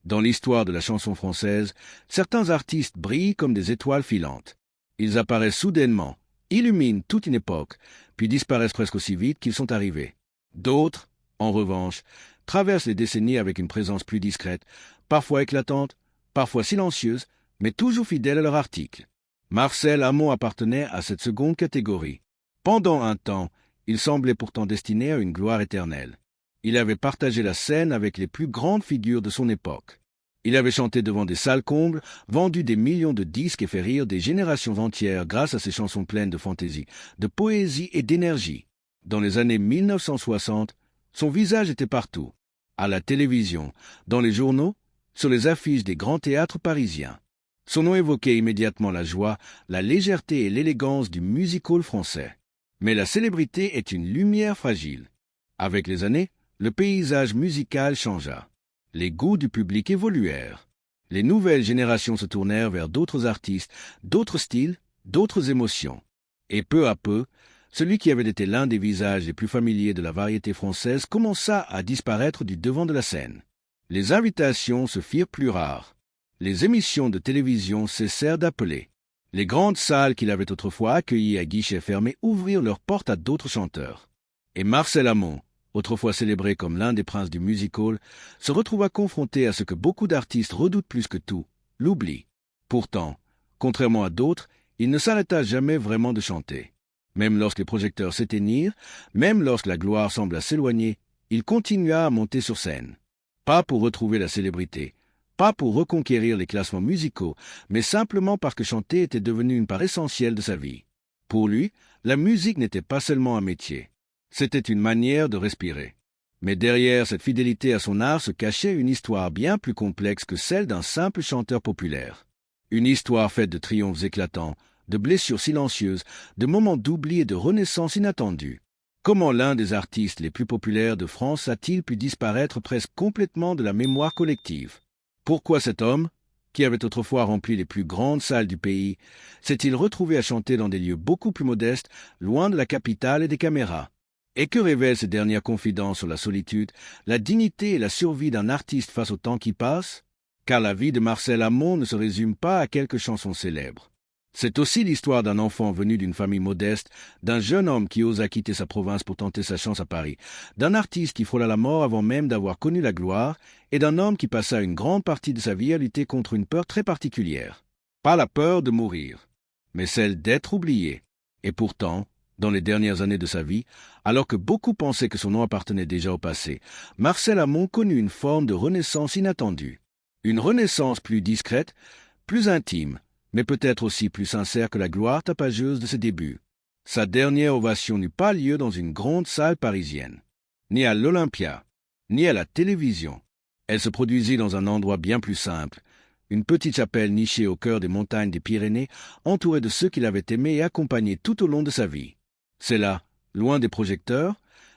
Dans l'histoire de la chanson française, certains artistes brillent comme des étoiles filantes. Ils apparaissent soudainement, illuminent toute une époque, puis disparaissent presque aussi vite qu'ils sont arrivés. D'autres, en revanche, traversent les décennies avec une présence plus discrète, parfois éclatante, parfois silencieuse, mais toujours fidèle à leur article. Marcel Amont appartenait à cette seconde catégorie. Pendant un temps, il semblait pourtant destiné à une gloire éternelle. Il avait partagé la scène avec les plus grandes figures de son époque. Il avait chanté devant des salles combles, vendu des millions de disques et fait rire des générations entières grâce à ses chansons pleines de fantaisie, de poésie et d'énergie. Dans les années 1960, son visage était partout, à la télévision, dans les journaux, sur les affiches des grands théâtres parisiens. Son nom évoquait immédiatement la joie, la légèreté et l'élégance du music-hall français. Mais la célébrité est une lumière fragile. Avec les années, le paysage musical changea. Les goûts du public évoluèrent. Les nouvelles générations se tournèrent vers d'autres artistes, d'autres styles, d'autres émotions. Et peu à peu, celui qui avait été l'un des visages les plus familiers de la variété française commença à disparaître du devant de la scène. Les invitations se firent plus rares. Les émissions de télévision cessèrent d'appeler. Les grandes salles qu'il avait autrefois accueillies à guichets fermés ouvrirent leurs portes à d'autres chanteurs. Et Marcel Amont, autrefois célébré comme l'un des princes du music-hall, se retrouva confronté à ce que beaucoup d'artistes redoutent plus que tout, l'oubli. Pourtant, contrairement à d'autres, il ne s'arrêta jamais vraiment de chanter. Même lorsque les projecteurs s'éteignirent, même lorsque la gloire sembla s'éloigner, il continua à monter sur scène. Pas pour retrouver la célébrité, pas pour reconquérir les classements musicaux, mais simplement parce que chanter était devenu une part essentielle de sa vie. Pour lui, la musique n'était pas seulement un métier. C'était une manière de respirer. Mais derrière cette fidélité à son art se cachait une histoire bien plus complexe que celle d'un simple chanteur populaire. Une histoire faite de triomphes éclatants, de blessures silencieuses, de moments d'oubli et de renaissance inattendue. Comment l'un des artistes les plus populaires de France a-t-il pu disparaître presque complètement de la mémoire collective? Pourquoi cet homme, qui avait autrefois rempli les plus grandes salles du pays, s'est-il retrouvé à chanter dans des lieux beaucoup plus modestes, loin de la capitale et des caméras? Et que révèlent ces dernières confidences sur la solitude, la dignité et la survie d'un artiste face au temps qui passe? Car la vie de Marcel Amont ne se résume pas à quelques chansons célèbres. C'est aussi l'histoire d'un enfant venu d'une famille modeste, d'un jeune homme qui osa quitter sa province pour tenter sa chance à Paris, d'un artiste qui frôla la mort avant même d'avoir connu la gloire, et d'un homme qui passa une grande partie de sa vie à lutter contre une peur très particulière. Pas la peur de mourir, mais celle d'être oublié. Et pourtant, dans les dernières années de sa vie, alors que beaucoup pensaient que son nom appartenait déjà au passé, Marcel Amont connut une forme de renaissance inattendue. Une renaissance plus discrète, plus intime, mais peut-être aussi plus sincère que la gloire tapageuse de ses débuts. Sa dernière ovation n'eut pas lieu dans une grande salle parisienne, ni à l'Olympia, ni à la télévision. Elle se produisit dans un endroit bien plus simple, une petite chapelle nichée au cœur des montagnes des Pyrénées, entourée de ceux qu'il avait aimés et accompagnés tout au long de sa vie. C'est là, loin des projecteurs,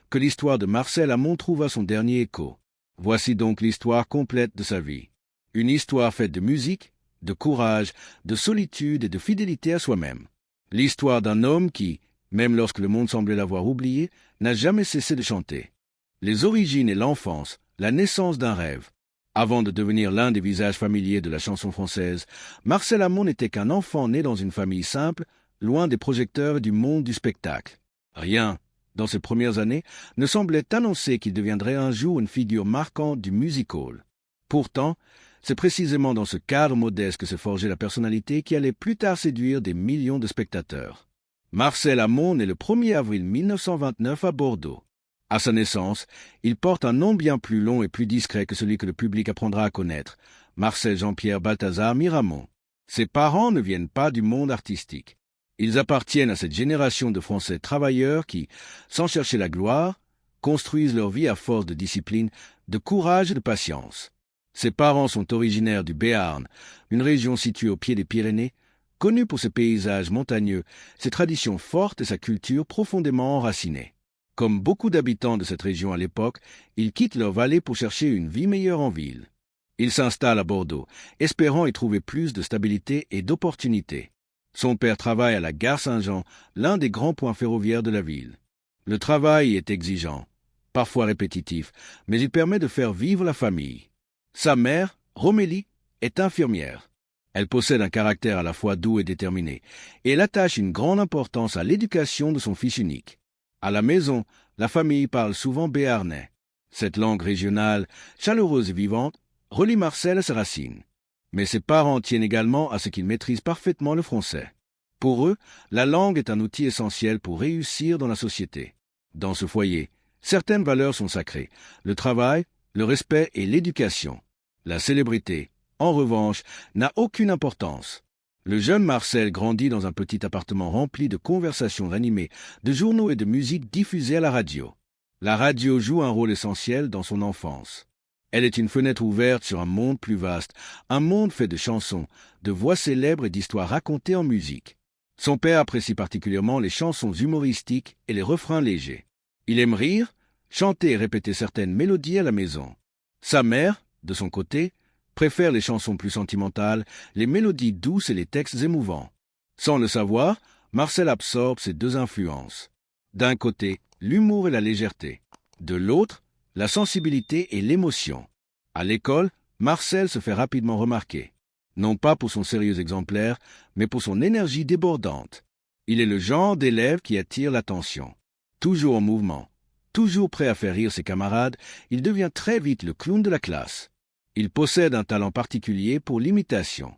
que l'histoire de Marcel Amont trouva son dernier écho. Voici donc l'histoire complète de sa vie. Une histoire faite de musique, de courage, de solitude et de fidélité à soi-même. L'histoire d'un homme qui, même lorsque le monde semblait l'avoir oublié, n'a jamais cessé de chanter. Les origines et l'enfance, la naissance d'un rêve. Avant de devenir l'un des visages familiers de la chanson française, Marcel Amont n'était qu'un enfant né dans une famille simple, loin des projecteurs et du monde du spectacle. Rien, dans ses premières années, ne semblait annoncer qu'il deviendrait un jour une figure marquante du music-hall. Pourtant, c'est précisément dans ce cadre modeste que se forgeait la personnalité qui allait plus tard séduire des millions de spectateurs. Marcel Amont naît le 1er avril 1929 à Bordeaux. À sa naissance, il porte un nom bien plus long et plus discret que celui que le public apprendra à connaître, Marcel Jean-Pierre Balthazar Miramont. Ses parents ne viennent pas du monde artistique. Ils appartiennent à cette génération de Français travailleurs qui, sans chercher la gloire, construisent leur vie à force de discipline, de courage et de patience. Ses parents sont originaires du Béarn, une région située au pied des Pyrénées, connue pour ses paysages montagneux, ses traditions fortes et sa culture profondément enracinée. Comme beaucoup d'habitants de cette région à l'époque, ils quittent leur vallée pour chercher une vie meilleure en ville. Ils s'installent à Bordeaux, espérant y trouver plus de stabilité et d'opportunités. Son père travaille à la gare Saint-Jean, l'un des grands points ferroviaires de la ville. Le travail est exigeant, parfois répétitif, mais il permet de faire vivre la famille. Sa mère, Romélie est infirmière. Elle possède un caractère à la fois doux et déterminé, et elle attache une grande importance à l'éducation de son fils unique. À la maison, la famille parle souvent béarnais. Cette langue régionale, chaleureuse et vivante, relie Marcel à ses racines. Mais ses parents tiennent également à ce qu'il maîtrise parfaitement le français. Pour eux, la langue est un outil essentiel pour réussir dans la société. Dans ce foyer, certaines valeurs sont sacrées: le travail, le respect et l'éducation. La célébrité, en revanche, n'a aucune importance. Le jeune Marcel grandit dans un petit appartement rempli de conversations animées, de journaux et de musique diffusée à la radio. La radio joue un rôle essentiel dans son enfance. Elle est une fenêtre ouverte sur un monde plus vaste, un monde fait de chansons, de voix célèbres et d'histoires racontées en musique. Son père apprécie particulièrement les chansons humoristiques et les refrains légers. Il aime rire, chanter et répéter certaines mélodies à la maison. Sa mère, de son côté, préfère les chansons plus sentimentales, les mélodies douces et les textes émouvants. Sans le savoir, Marcel absorbe ces deux influences. D'un côté, l'humour et la légèreté. De l'autre, la sensibilité et l'émotion. À l'école, Marcel se fait rapidement remarquer. Non pas pour son sérieux exemplaire, mais pour son énergie débordante. Il est le genre d'élève qui attire l'attention. Toujours en mouvement, toujours prêt à faire rire ses camarades, il devient très vite le clown de la classe. Il possède un talent particulier pour l'imitation.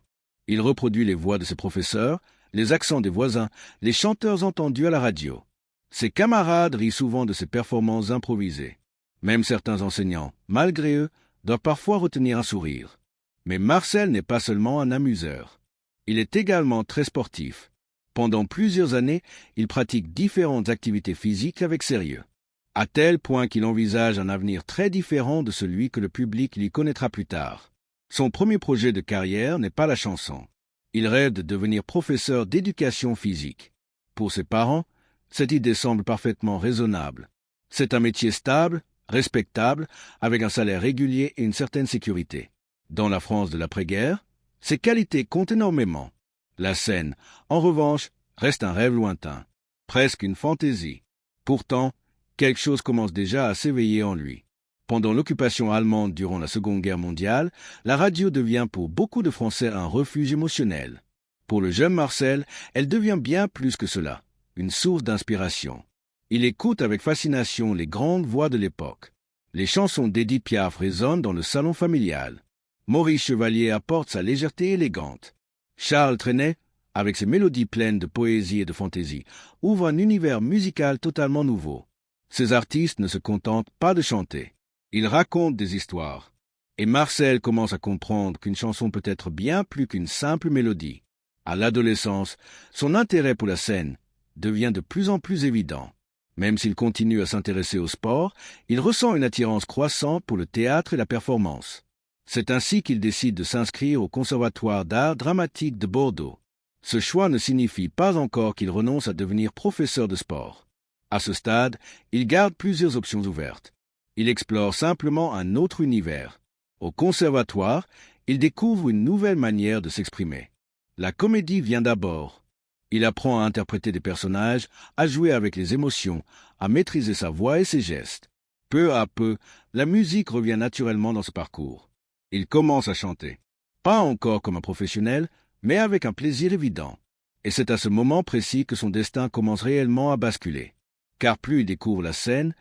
Il reproduit les voix de ses professeurs, les accents des voisins, les chanteurs entendus à la radio. Ses camarades rient souvent de ses performances improvisées. Même certains enseignants, malgré eux, doivent parfois retenir un sourire. Mais Marcel n'est pas seulement un amuseur. Il est également très sportif. Pendant plusieurs années, il pratique différentes activités physiques avec sérieux, à tel point qu'il envisage un avenir très différent de celui que le public lui connaîtra plus tard. Son premier projet de carrière n'est pas la chanson. Il rêve de devenir professeur d'éducation physique. Pour ses parents, cette idée semble parfaitement raisonnable. C'est un métier stable, respectable, avec un salaire régulier et une certaine sécurité. Dans la France de l'après-guerre, ces qualités comptent énormément. La scène, en revanche, reste un rêve lointain, presque une fantaisie. Pourtant, quelque chose commence déjà à s'éveiller en lui. Pendant l'occupation allemande durant la Seconde Guerre mondiale, la radio devient pour beaucoup de Français un refuge émotionnel. Pour le jeune Marcel, elle devient bien plus que cela, une source d'inspiration. Il écoute avec fascination les grandes voix de l'époque. Les chansons d'Édith Piaf résonnent dans le salon familial. Maurice Chevalier apporte sa légèreté élégante. Charles Trenet, avec ses mélodies pleines de poésie et de fantaisie, ouvre un univers musical totalement nouveau. Ces artistes ne se contentent pas de chanter. Ils racontent des histoires. Et Marcel commence à comprendre qu'une chanson peut être bien plus qu'une simple mélodie. À l'adolescence, son intérêt pour la scène devient de plus en plus évident. Même s'il continue à s'intéresser au sport, il ressent une attirance croissante pour le théâtre et la performance. C'est ainsi qu'il décide de s'inscrire au Conservatoire d'art dramatique de Bordeaux. Ce choix ne signifie pas encore qu'il renonce à devenir professeur de sport. À ce stade, il garde plusieurs options ouvertes. Il explore simplement un autre univers. Au conservatoire, il découvre une nouvelle manière de s'exprimer. La comédie vient d'abord. Il apprend à interpréter des personnages, à jouer avec les émotions, à maîtriser sa voix et ses gestes. Peu à peu, la musique revient naturellement dans ce parcours. Il commence à chanter. Pas encore comme un professionnel, mais avec un plaisir évident. Et c'est à ce moment précis que son destin commence réellement à basculer. Car plus il découvre la scène,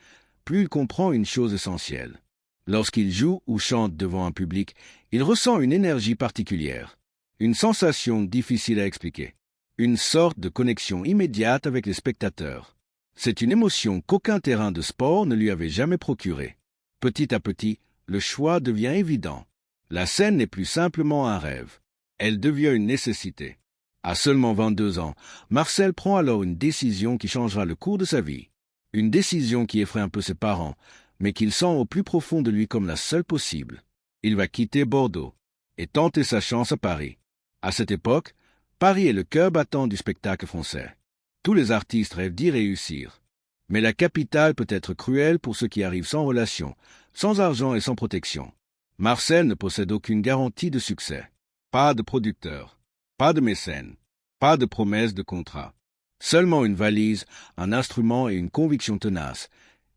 plus il comprend une chose essentielle. Lorsqu'il joue ou chante devant un public, il ressent une énergie particulière, une sensation difficile à expliquer, une sorte de connexion immédiate avec les spectateurs. C'est une émotion qu'aucun terrain de sport ne lui avait jamais procurée. Petit à petit, le choix devient évident. La scène n'est plus simplement un rêve. Elle devient une nécessité. À seulement 22 ans, Marcel prend alors une décision qui changera le cours de sa vie. Une décision qui effraie un peu ses parents, mais qu'il sent au plus profond de lui comme la seule possible. Il va quitter Bordeaux et tenter sa chance à Paris. À cette époque, Paris est le cœur battant du spectacle français. Tous les artistes rêvent d'y réussir. Mais la capitale peut être cruelle pour ceux qui arrivent sans relation, sans argent et sans protection. Marcel ne possède aucune garantie de succès. Pas de producteur, pas de mécène, pas de promesse de contrat. Seulement une valise, un instrument et une conviction tenace.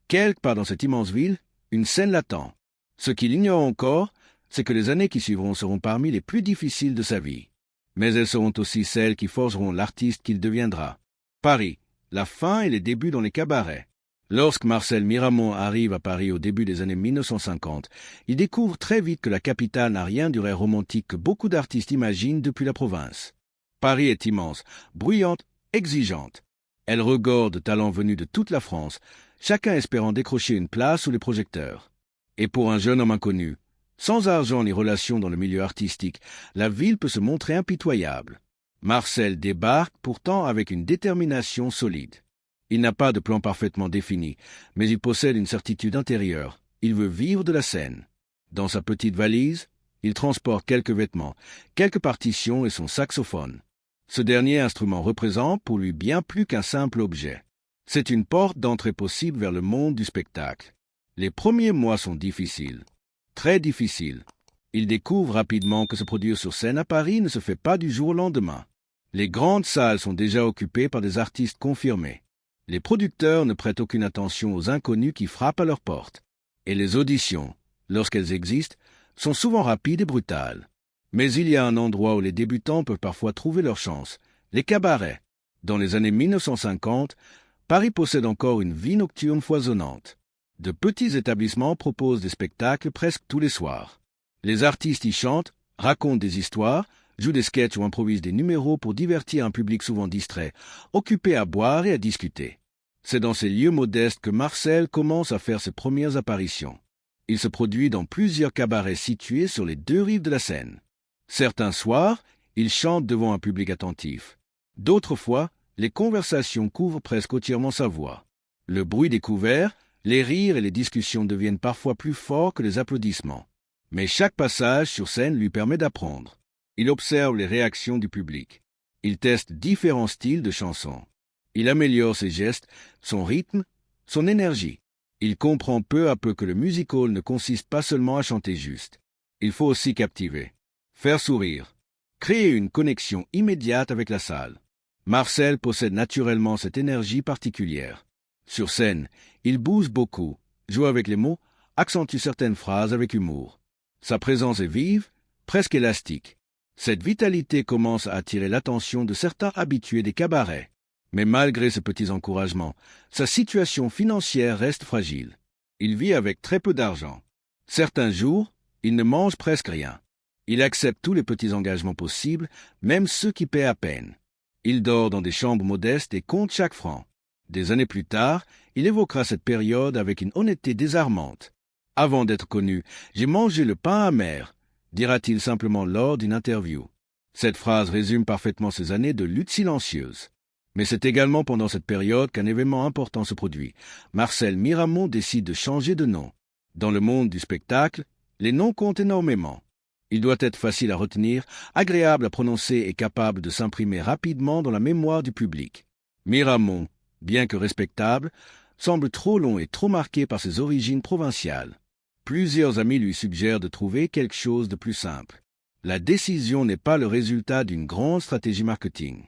Quelque part dans cette immense ville, une scène l'attend. Ce qu'il ignore encore, c'est que les années qui suivront seront parmi les plus difficiles de sa vie. Mais elles seront aussi celles qui forgeront l'artiste qu'il deviendra. Paris, la fin et les débuts dans les cabarets. Lorsque Marcel Miramont arrive à Paris au début des années 1950, il découvre très vite que la capitale n'a rien du rêve romantique que beaucoup d'artistes imaginent depuis la province. Paris est immense, bruyante, exigeante. Elle regorge de talents venus de toute la France, chacun espérant décrocher une place sous les projecteurs. Et pour un jeune homme inconnu, sans argent ni relation dans le milieu artistique, la ville peut se montrer impitoyable. Marcel débarque pourtant avec une détermination solide. Il n'a pas de plan parfaitement défini, mais il possède une certitude intérieure. Il veut vivre de la scène. Dans sa petite valise, il transporte quelques vêtements, quelques partitions et son saxophone. Ce dernier instrument représente pour lui bien plus qu'un simple objet. C'est une porte d'entrée possible vers le monde du spectacle. Les premiers mois sont difficiles, très difficiles. Il découvre rapidement que se produire sur scène à Paris ne se fait pas du jour au lendemain. Les grandes salles sont déjà occupées par des artistes confirmés. Les producteurs ne prêtent aucune attention aux inconnus qui frappent à leur porte. Et les auditions, lorsqu'elles existent, sont souvent rapides et brutales. Mais il y a un endroit où les débutants peuvent parfois trouver leur chance, les cabarets. Dans les années 1950, Paris possède encore une vie nocturne foisonnante. De petits établissements proposent des spectacles presque tous les soirs. Les artistes y chantent, racontent des histoires, jouent des sketchs ou improvisent des numéros pour divertir un public souvent distrait, occupé à boire et à discuter. C'est dans ces lieux modestes que Marcel commence à faire ses premières apparitions. Il se produit dans plusieurs cabarets situés sur les deux rives de la Seine. Certains soirs, il chante devant un public attentif. D'autres fois, les conversations couvrent presque entièrement sa voix. Le bruit des couverts, les rires et les discussions deviennent parfois plus forts que les applaudissements. Mais chaque passage sur scène lui permet d'apprendre. Il observe les réactions du public. Il teste différents styles de chansons. Il améliore ses gestes, son rythme, son énergie. Il comprend peu à peu que le music-hall ne consiste pas seulement à chanter juste. Il faut aussi captiver, faire sourire, créer une connexion immédiate avec la salle. Marcel possède naturellement cette énergie particulière. Sur scène, il bouge beaucoup, joue avec les mots, accentue certaines phrases avec humour. Sa présence est vive, presque élastique. Cette vitalité commence à attirer l'attention de certains habitués des cabarets. Mais malgré ces petits encouragements, sa situation financière reste fragile. Il vit avec très peu d'argent. Certains jours, il ne mange presque rien. Il accepte tous les petits engagements possibles, même ceux qui paient à peine. Il dort dans des chambres modestes et compte chaque franc. Des années plus tard, il évoquera cette période avec une honnêteté désarmante. « Avant d'être connu, j'ai mangé le pain amer », dira-t-il simplement lors d'une interview. Cette phrase résume parfaitement ces années de lutte silencieuse. Mais c'est également pendant cette période qu'un événement important se produit. Marcel Miramont décide de changer de nom. Dans le monde du spectacle, les noms comptent énormément. Il doit être facile à retenir, agréable à prononcer et capable de s'imprimer rapidement dans la mémoire du public. Miramont, bien que respectable, semble trop long et trop marqué par ses origines provinciales. Plusieurs amis lui suggèrent de trouver quelque chose de plus simple. La décision n'est pas le résultat d'une grande stratégie marketing.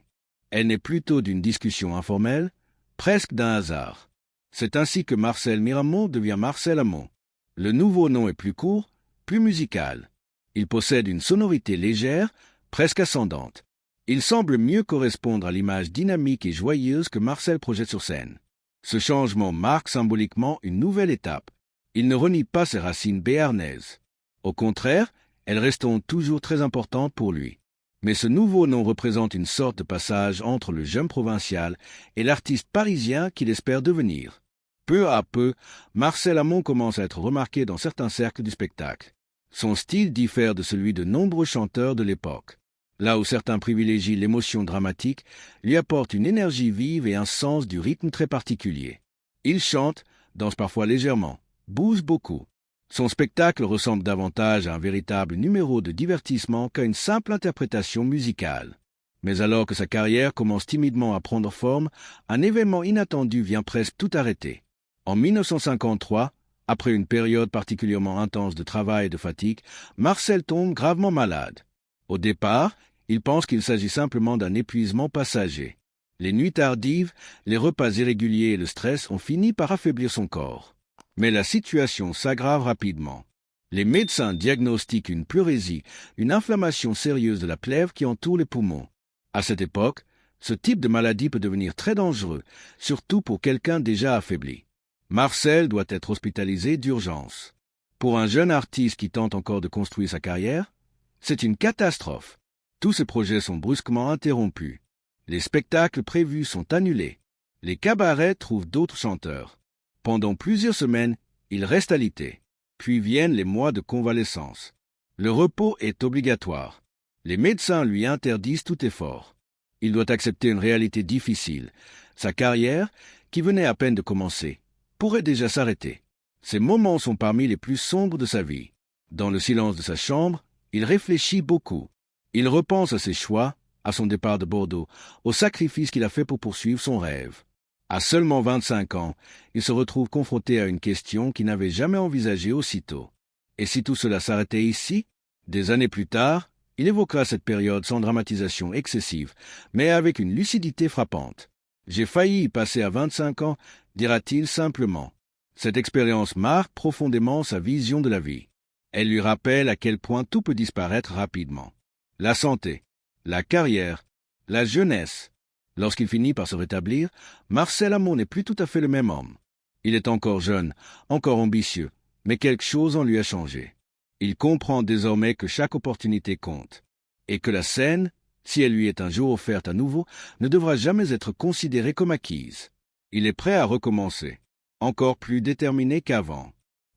Elle n'est plutôt d'une discussion informelle, presque d'un hasard. C'est ainsi que Marcel Miramont devient Marcel Amont. Le nouveau nom est plus court, plus musical. Il possède une sonorité légère, presque ascendante. Il semble mieux correspondre à l'image dynamique et joyeuse que Marcel projette sur scène. Ce changement marque symboliquement une nouvelle étape. Il ne renie pas ses racines béarnaises. Au contraire, elles resteront toujours très importantes pour lui. Mais ce nouveau nom représente une sorte de passage entre le jeune provincial et l'artiste parisien qu'il espère devenir. Peu à peu, Marcel Amont commence à être remarqué dans certains cercles du spectacle. Son style diffère de celui de nombreux chanteurs de l'époque. Là où certains privilégient l'émotion dramatique, lui apporte une énergie vive et un sens du rythme très particulier. Il chante, danse parfois légèrement, bouge beaucoup. Son spectacle ressemble davantage à un véritable numéro de divertissement qu'à une simple interprétation musicale. Mais alors que sa carrière commence timidement à prendre forme, un événement inattendu vient presque tout arrêter. En 1953, après une période particulièrement intense de travail et de fatigue, Marcel tombe gravement malade. Au départ, il pense qu'il s'agit simplement d'un épuisement passager. Les nuits tardives, les repas irréguliers et le stress ont fini par affaiblir son corps. Mais la situation s'aggrave rapidement. Les médecins diagnostiquent une pleurésie, une inflammation sérieuse de la plèvre qui entoure les poumons. À cette époque, ce type de maladie peut devenir très dangereux, surtout pour quelqu'un déjà affaibli. Marcel doit être hospitalisé d'urgence. Pour un jeune artiste qui tente encore de construire sa carrière, c'est une catastrophe. Tous ses projets sont brusquement interrompus. Les spectacles prévus sont annulés. Les cabarets trouvent d'autres chanteurs. Pendant plusieurs semaines, il reste alité. Puis viennent les mois de convalescence. Le repos est obligatoire. Les médecins lui interdisent tout effort. Il doit accepter une réalité difficile. Sa carrière, qui venait à peine de commencer, pourrait déjà s'arrêter. Ces moments sont parmi les plus sombres de sa vie. Dans le silence de sa chambre, il réfléchit beaucoup. Il repense à ses choix, à son départ de Bordeaux, aux sacrifices qu'il a fait pour poursuivre son rêve. À seulement 25 ans, il se retrouve confronté à une question qu'il n'avait jamais envisagée aussitôt. Et si tout cela s'arrêtait ici? Des années plus tard, il évoquera cette période sans dramatisation excessive, mais avec une lucidité frappante. J'ai failli y passer à 25 ans, dira-t-il simplement. Cette expérience marque profondément sa vision de la vie. Elle lui rappelle à quel point tout peut disparaître rapidement. La santé, la carrière, la jeunesse. Lorsqu'il finit par se rétablir, Marcel Amont n'est plus tout à fait le même homme. Il est encore jeune, encore ambitieux, mais quelque chose en lui a changé. Il comprend désormais que chaque opportunité compte, et que la scène, si elle lui est un jour offerte à nouveau, ne devra jamais être considérée comme acquise. Il est prêt à recommencer, encore plus déterminé qu'avant.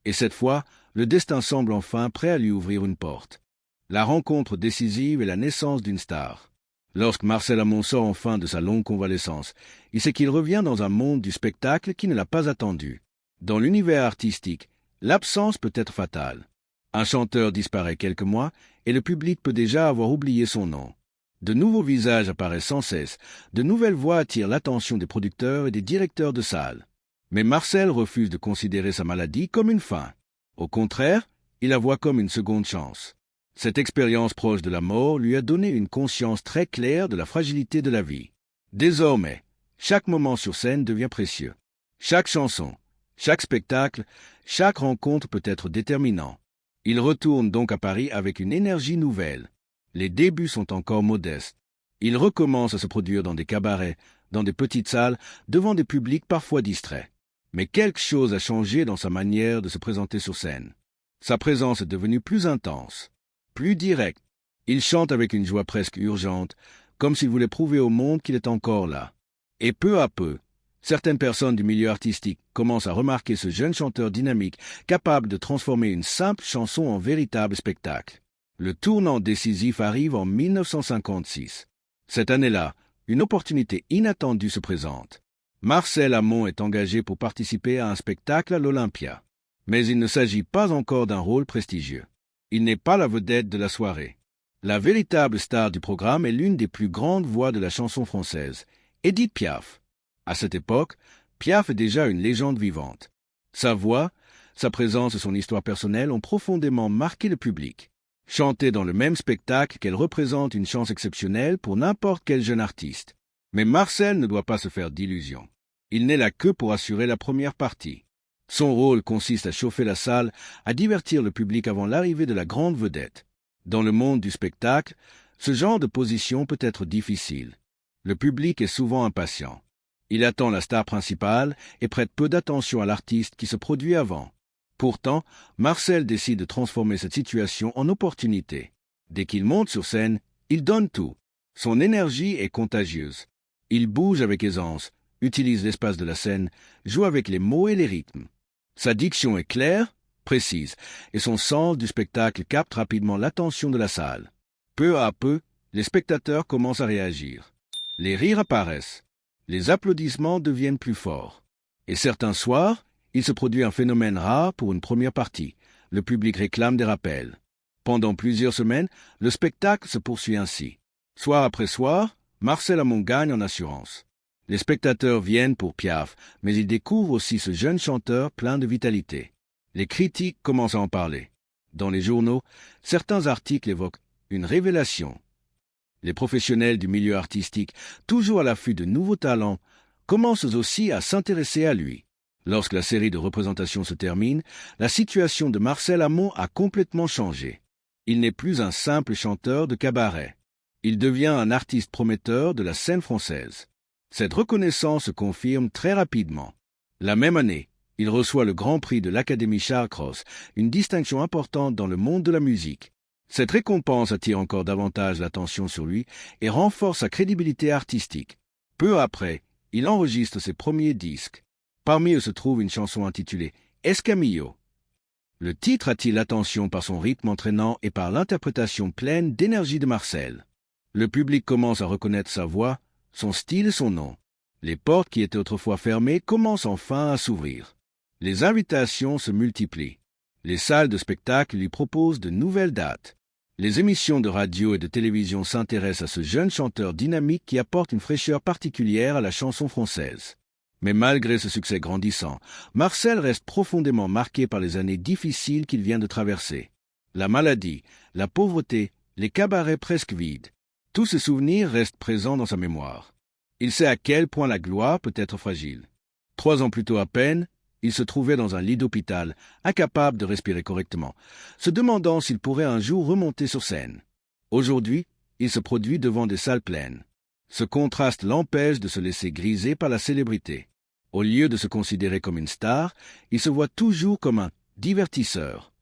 Et cette fois, le destin semble enfin prêt à lui ouvrir une porte. La rencontre décisive est la naissance d'une star. Lorsque Marcel Amont sort enfin de sa longue convalescence, il sait qu'il revient dans un monde du spectacle qui ne l'a pas attendu. Dans l'univers artistique, l'absence peut être fatale. Un chanteur disparaît quelques mois et le public peut déjà avoir oublié son nom. De nouveaux visages apparaissent sans cesse, de nouvelles voix attirent l'attention des producteurs et des directeurs de salles. Mais Marcel refuse de considérer sa maladie comme une fin. Au contraire, il la voit comme une seconde chance. Cette expérience proche de la mort lui a donné une conscience très claire de la fragilité de la vie. Désormais, chaque moment sur scène devient précieux. Chaque chanson, chaque spectacle, chaque rencontre peut être déterminant. Il retourne donc à Paris avec une énergie nouvelle. Les débuts sont encore modestes. Il recommence à se produire dans des cabarets, dans des petites salles, devant des publics parfois distraits. Mais quelque chose a changé dans sa manière de se présenter sur scène. Sa présence est devenue plus intense, plus directe. Il chante avec une joie presque urgente, comme s'il voulait prouver au monde qu'il est encore là. Et peu à peu, certaines personnes du milieu artistique commencent à remarquer ce jeune chanteur dynamique, capable de transformer une simple chanson en véritable spectacle. Le tournant décisif arrive en 1956. Cette année-là, une opportunité inattendue se présente. Marcel Amont est engagé pour participer à un spectacle à l'Olympia. Mais il ne s'agit pas encore d'un rôle prestigieux. Il n'est pas la vedette de la soirée. La véritable star du programme est l'une des plus grandes voix de la chanson française, Édith Piaf. À cette époque, Piaf est déjà une légende vivante. Sa voix, sa présence et son histoire personnelle ont profondément marqué le public. Chanter dans le même spectacle qu'elle représente une chance exceptionnelle pour n'importe quel jeune artiste. Mais Marcel ne doit pas se faire d'illusions. Il n'est là que pour assurer la première partie. Son rôle consiste à chauffer la salle, à divertir le public avant l'arrivée de la grande vedette. Dans le monde du spectacle, ce genre de position peut être difficile. Le public est souvent impatient. Il attend la star principale et prête peu d'attention à l'artiste qui se produit avant. Pourtant, Marcel décide de transformer cette situation en opportunité. Dès qu'il monte sur scène, il donne tout. Son énergie est contagieuse. Il bouge avec aisance, utilise l'espace de la scène, joue avec les mots et les rythmes. Sa diction est claire, précise, et son sens du spectacle capte rapidement l'attention de la salle. Peu à peu, les spectateurs commencent à réagir. Les rires apparaissent. Les applaudissements deviennent plus forts. Et certains soirs, il se produit un phénomène rare pour une première partie. Le public réclame des rappels. Pendant plusieurs semaines, le spectacle se poursuit ainsi. Soir après soir, Marcel Amont gagne en assurance. Les spectateurs viennent pour Piaf, mais ils découvrent aussi ce jeune chanteur plein de vitalité. Les critiques commencent à en parler. Dans les journaux, certains articles évoquent une révélation. Les professionnels du milieu artistique, toujours à l'affût de nouveaux talents, commencent aussi à s'intéresser à lui. Lorsque la série de représentations se termine, la situation de Marcel Amont a complètement changé. Il n'est plus un simple chanteur de cabaret. Il devient un artiste prometteur de la scène française. Cette reconnaissance se confirme très rapidement. La même année, il reçoit le Grand Prix de l'Académie Charles-Cros, une distinction importante dans le monde de la musique. Cette récompense attire encore davantage l'attention sur lui et renforce sa crédibilité artistique. Peu après, il enregistre ses premiers disques. Parmi eux se trouve une chanson intitulée « Escamillo ». Le titre attire l'attention par son rythme entraînant et par l'interprétation pleine d'énergie de Marcel. Le public commence à reconnaître sa voix, son style et son nom. Les portes qui étaient autrefois fermées commencent enfin à s'ouvrir. Les invitations se multiplient. Les salles de spectacle lui proposent de nouvelles dates. Les émissions de radio et de télévision s'intéressent à ce jeune chanteur dynamique qui apporte une fraîcheur particulière à la chanson française. Mais malgré ce succès grandissant, Marcel reste profondément marqué par les années difficiles qu'il vient de traverser. La maladie, la pauvreté, les cabarets presque vides. Tous ces souvenirs restent présents dans sa mémoire. Il sait à quel point la gloire peut être fragile. 3 ans plus tôt à peine, il se trouvait dans un lit d'hôpital, incapable de respirer correctement, se demandant s'il pourrait un jour remonter sur scène. Aujourd'hui, il se produit devant des salles pleines. Ce contraste l'empêche de se laisser griser par la célébrité. Au lieu de se considérer comme une star, il se voit toujours comme un divertisseur.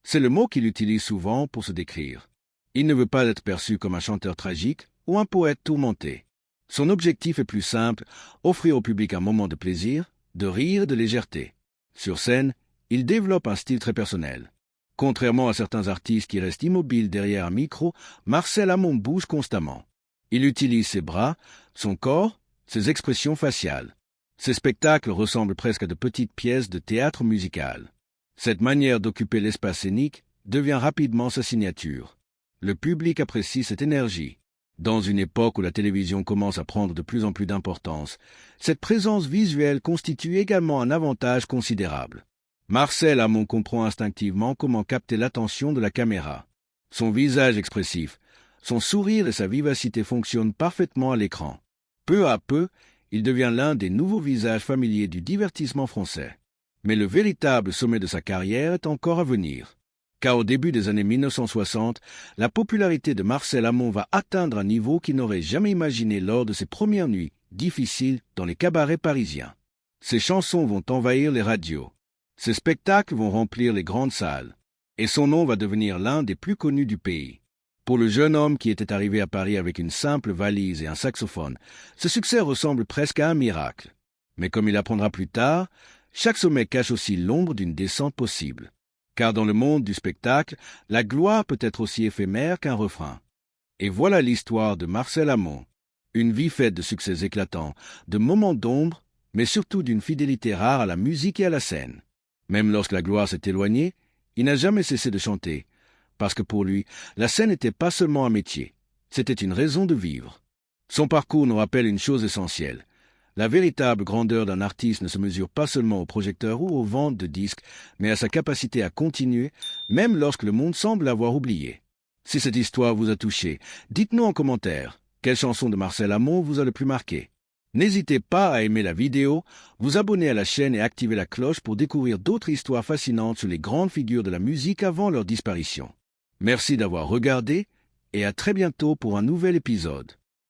C'est le mot qu'il utilise souvent pour se décrire. Il ne veut pas être perçu comme un chanteur tragique ou un poète tourmenté. Son objectif est plus simple, offrir au public un moment de plaisir, de rire et de légèreté. Sur scène, il développe un style très personnel. Contrairement à certains artistes qui restent immobiles derrière un micro, Marcel Amont bouge constamment. Il utilise ses bras, son corps, ses expressions faciales. Ses spectacles ressemblent presque à de petites pièces de théâtre musical. Cette manière d'occuper l'espace scénique devient rapidement sa signature. Le public apprécie cette énergie. Dans une époque où la télévision commence à prendre de plus en plus d'importance, cette présence visuelle constitue également un avantage considérable. Marcel Amont comprend instinctivement comment capter l'attention de la caméra. Son visage expressif, son sourire et sa vivacité fonctionnent parfaitement à l'écran. Peu à peu, il devient l'un des nouveaux visages familiers du divertissement français. Mais le véritable sommet de sa carrière est encore à venir. Car au début des années 1960, la popularité de Marcel Amont va atteindre un niveau qu'il n'aurait jamais imaginé lors de ses premières nuits difficiles dans les cabarets parisiens. Ses chansons vont envahir les radios. Ses spectacles vont remplir les grandes salles. Et son nom va devenir l'un des plus connus du pays. Pour le jeune homme qui était arrivé à Paris avec une simple valise et un saxophone, ce succès ressemble presque à un miracle. Mais comme il apprendra plus tard, chaque sommet cache aussi l'ombre d'une descente possible. Car dans le monde du spectacle, la gloire peut être aussi éphémère qu'un refrain. Et voilà l'histoire de Marcel Amont. Une vie faite de succès éclatants, de moments d'ombre, mais surtout d'une fidélité rare à la musique et à la scène. Même lorsque la gloire s'est éloignée, il n'a jamais cessé de chanter. Parce que pour lui, la scène n'était pas seulement un métier, c'était une raison de vivre. Son parcours nous rappelle une chose essentielle. La véritable grandeur d'un artiste ne se mesure pas seulement au projecteur ou aux ventes de disques, mais à sa capacité à continuer, même lorsque le monde semble l'avoir oublié. Si cette histoire vous a touché, dites-nous en commentaire, quelle chanson de Marcel Amont vous a le plus marqué. N'hésitez pas à aimer la vidéo, vous abonner à la chaîne et activer la cloche pour découvrir d'autres histoires fascinantes sur les grandes figures de la musique avant leur disparition. Merci d'avoir regardé et à très bientôt pour un nouvel épisode.